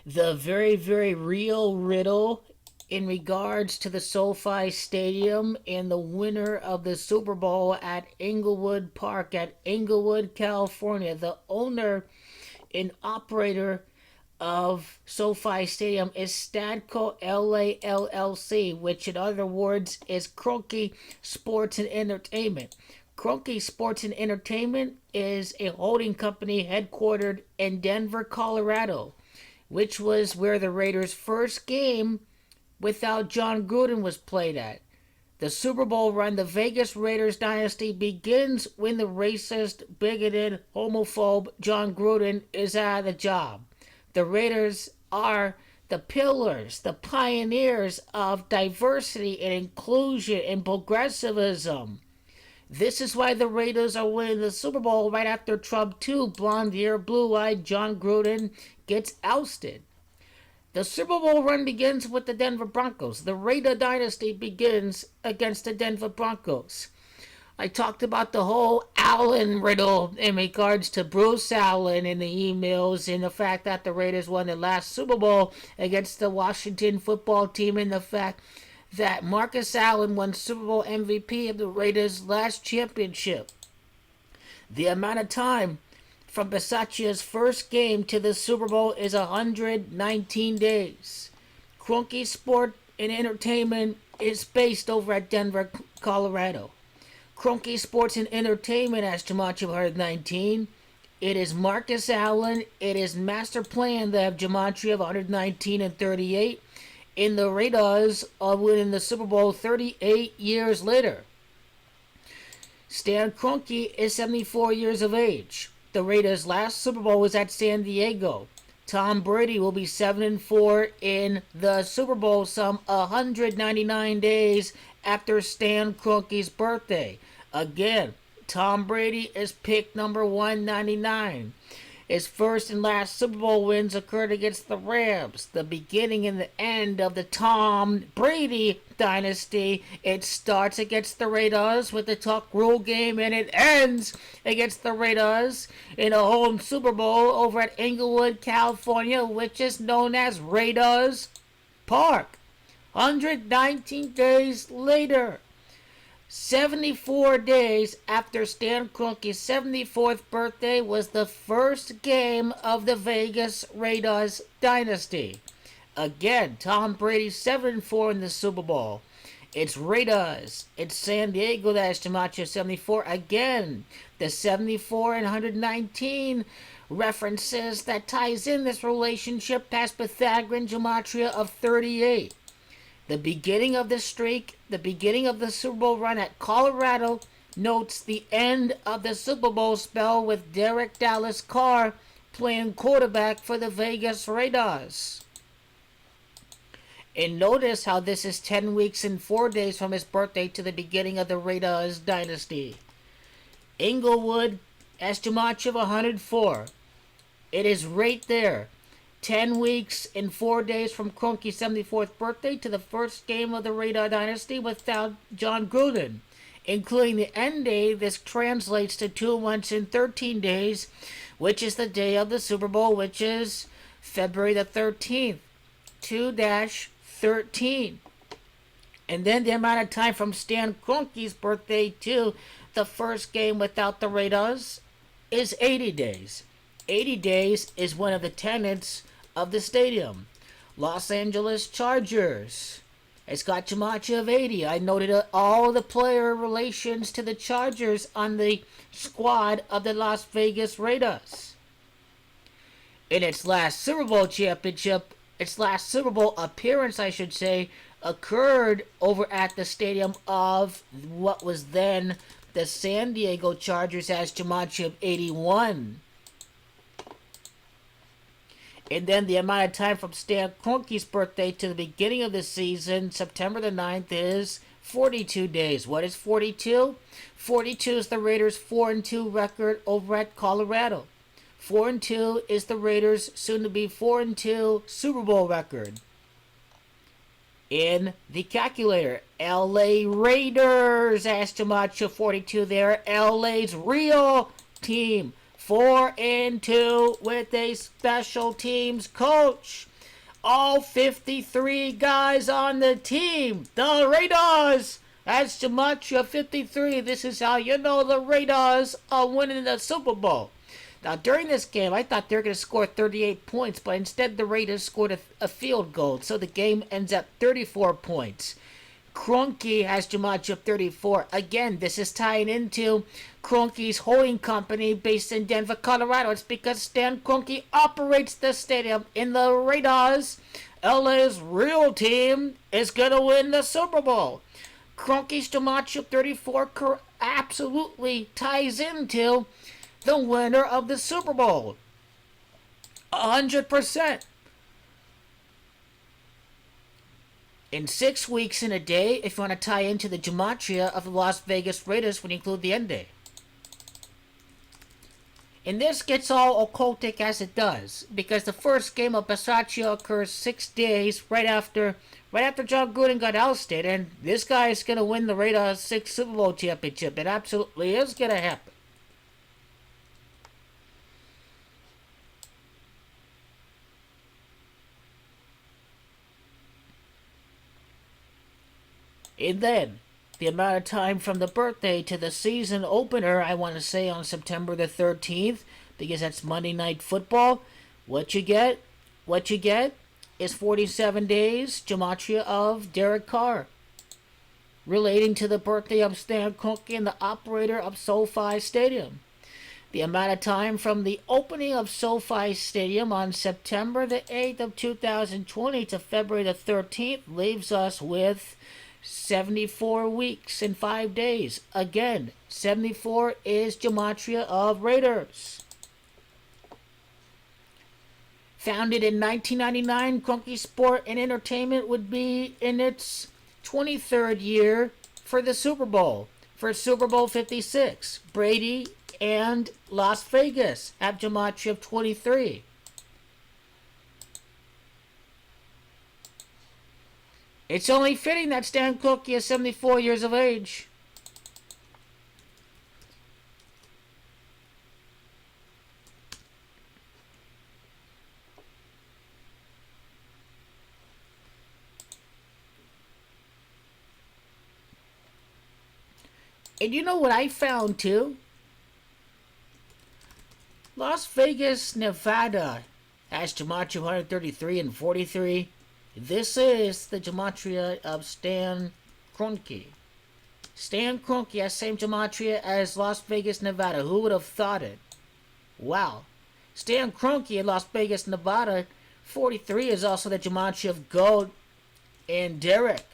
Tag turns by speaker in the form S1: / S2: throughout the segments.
S1: The very, very real riddle in regards to the SoFi Stadium and the winner of the Super Bowl at Inglewood Park at Inglewood, California. The owner and operator of SoFi Stadium is Stadco LA LLC, which in other words is Kroenke Sports and Entertainment. Kroenke Sports and Entertainment is a holding company headquartered in Denver, Colorado, which was where the Raiders' first game without John Gruden was played at. The Super Bowl run, the Vegas Raiders dynasty, begins when the racist, bigoted, homophobe John Gruden is out of the job. The Raiders are the pillars, the pioneers of diversity and inclusion and progressivism. This is why the Raiders are winning the Super Bowl right after Trump 2, blonde-haired, blue-eyed John Gruden gets ousted. The Super Bowl run begins with the Denver Broncos. The Raider dynasty begins against the Denver Broncos. I talked about the whole Allen riddle in regards to Bruce Allen in the emails and the fact that the Raiders won the last Super Bowl against the Washington football team and the fact that Marcus Allen won Super Bowl MVP of the Raiders' last championship. The amount of time from Bisaccia's first game to the Super Bowl is 119 days. Kroenke Sport and Entertainment is based over at Denver, Colorado. Kroenke Sports and Entertainment has Gematria 119. It is Marcus Allen. It is Master Plan that have Gematria of 119 and 38. And the Raiders are winning the Super Bowl 38 years later. Stan Kroenke is 74 years of age. The Raiders' last Super Bowl was at San Diego. Tom Brady will be 7-4 in the Super Bowl some 199 days after Stan Kroenke's birthday. Again, Tom Brady is pick number 199. His first and last Super Bowl wins occurred against the Rams. The beginning and the end of the Tom Brady dynasty. It starts against the Raiders with the Tuck Rule game, and it ends against the Raiders in a home Super Bowl over at Inglewood, California, which is known as Raiders Park. 119 days later, 74 days after Stan Kroenke's 74th birthday, was the first game of the Vegas Raiders dynasty. Again, Tom Brady 7-4 in the Super Bowl. It's Raiders. It's San Diego that has Gematria 74. Again, the 74 and 119 references that ties in this relationship past Pythagorean Gematria of 38. The beginning of the streak, the beginning of the Super Bowl run at Colorado notes the end of the Super Bowl spell with Derek Dallas Carr playing quarterback for the Vegas Raiders. And notice how this is 10 weeks and 4 days from his birthday to the beginning of the Raiders dynasty. Inglewood has Gematria of 104. It is right there. 10 weeks and 4 days from Kroenke's 74th birthday to the first game of the Raider dynasty without John Gruden. Including the end day, this translates to 2 months and 13 days, which is the day of the Super Bowl, which is February the 13th, 2-13. And then the amount of time from Stan Kroenke's birthday to the first game without the Raiders is 80 days. 80 days is one of the tenets of the stadium. Los Angeles Chargers. It's got Gematria of 80. I noted all the player relations to the Chargers on the squad of the Las Vegas Raiders. In its last Super Bowl championship, its last Super Bowl appearance, I should say, occurred over at the stadium of what was then the San Diego Chargers as Gematria of 81. And then the amount of time from Stan Kroenke's birthday to the beginning of the season, September the 9th, is 42 days. What is 42? 42 is the Raiders' 4-2 record over at Colorado. 4-2 is the Raiders' soon-to-be 4-2 Super Bowl record. In the calculator, LA Raiders, as Gematria 42 there, LA's real team. 4-2 with a special teams coach. All 53 guys on the team. The Raiders. That's Gematria 53. This is how you know the Raiders are winning the Super Bowl. Now, during this game, I thought they were going to score 38 points, but instead the Raiders scored a field goal, so the game ends at 34 points. Kroenke has Gematria 34. Again, this is tying into Kroenke's holding company based in Denver, Colorado. It's because Stan Kroenke operates the stadium in the Raiders. LA's real team is going to win the Super Bowl. Kroenke's Gematria 34 absolutely ties into the winner of the Super Bowl. 100%. In 6 weeks and a day, if you want to tie into the Gematria of the Las Vegas Raiders when you include the end day. And this gets all occultic as it does, because the first game of Bisaccia occurs 6 days right after John Gruden got ousted, and this guy is going to win the Raiders' 6th Super Bowl championship. It absolutely is going to happen. And then, the amount of time from the birthday to the season opener, I want to say on September the 13th, because that's Monday Night Football. What you get is 47 days, Gematria of Derek Carr, relating to the birthday of Stan Kroenke and the operator of SoFi Stadium. The amount of time from the opening of SoFi Stadium on September the 8th of 2020 to February the 13th leaves us with 74 weeks and 5 days. Again, 74 is Gematria of Raiders. Founded in 1999, Kroenke Sport and Entertainment would be in its 23rd year for the Super Bowl. For Super Bowl 56, Brady and Las Vegas have Gematria of 23. It's only fitting that Stan Kroenke is 74 years of age. And you know what I found too? Las Vegas, Nevada has Gematria 133 and 43. This is the Gematria of Stan Kroenke. Stan Kroenke has same Gematria as Las Vegas, Nevada. Who would have thought it? Wow. Stan Kroenke in Las Vegas, Nevada, 43 is also the Gematria of Gold and Derek.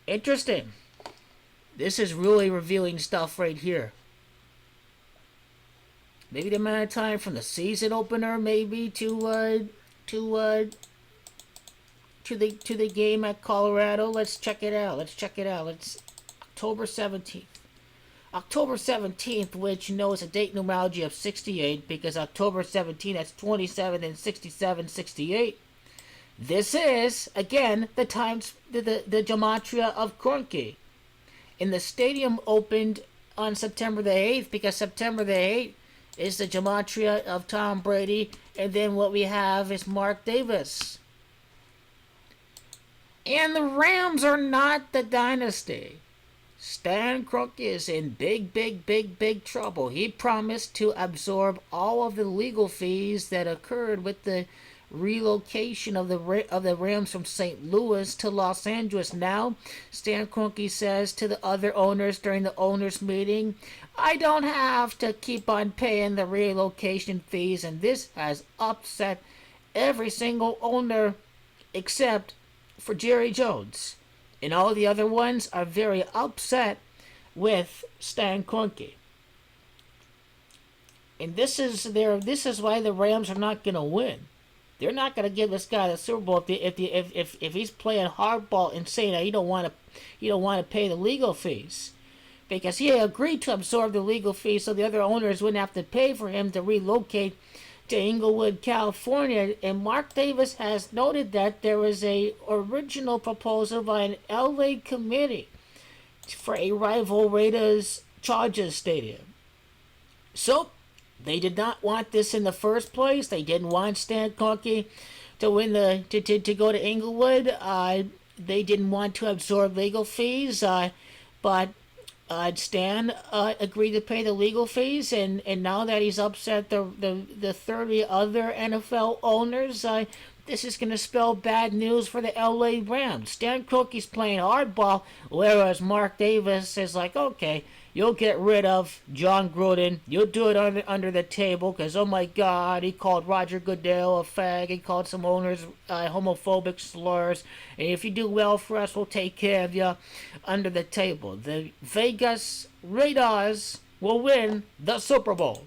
S1: Interesting. This is really revealing stuff right here. Maybe the amount of time from the season opener, maybe to the game at Colorado. Let's check it out. It's October 17th. October 17th, which you know is a date numerology of 68, because October 17th, that's 27 and 67, 68. This is, again, the Gematria of Kroenke. And the stadium opened on September the 8th, because September the 8th is the Gematria of Tom Brady, and then what we have is Mark Davis. And the Rams are not the dynasty. Stan Kroenke is in big trouble. He promised to absorb all of the legal fees that occurred with the relocation of the Rams from St. Louis to Los Angeles. Now, Stan Kroenke says to the other owners during the owners meeting, I don't have to keep on paying the relocation fees, and this has upset every single owner except for Jerry Jones. And all the other ones are very upset with Stan Kroenke. And this is why the Rams are not going to win. They're not going to give this guy the Super Bowl if he's playing hardball and saying that you don't want to pay the legal fees, because he agreed to absorb the legal fees so the other owners wouldn't have to pay for him to relocate to Inglewood, California. And Mark Davis has noted that there was a original proposal by an LA committee for a rival Raiders Chargers stadium. So They did not want this in the first place. They didn't want Stan Kroenke to win to go to Inglewood. They didn't want to absorb legal fees, but Stan agreed to pay the legal fees, and now that he's upset the 30 other NFL owners, this is going to spell bad news for the LA Rams. Stan Kroenke's playing hardball, whereas Mark Davis is like, okay, you'll get rid of John Gruden. You'll do it under the table because, oh my God, he called Roger Goodell a fag. He called some owners homophobic slurs. And if you do well for us, we'll take care of you under the table. The Vegas Raiders will win the Super Bowl.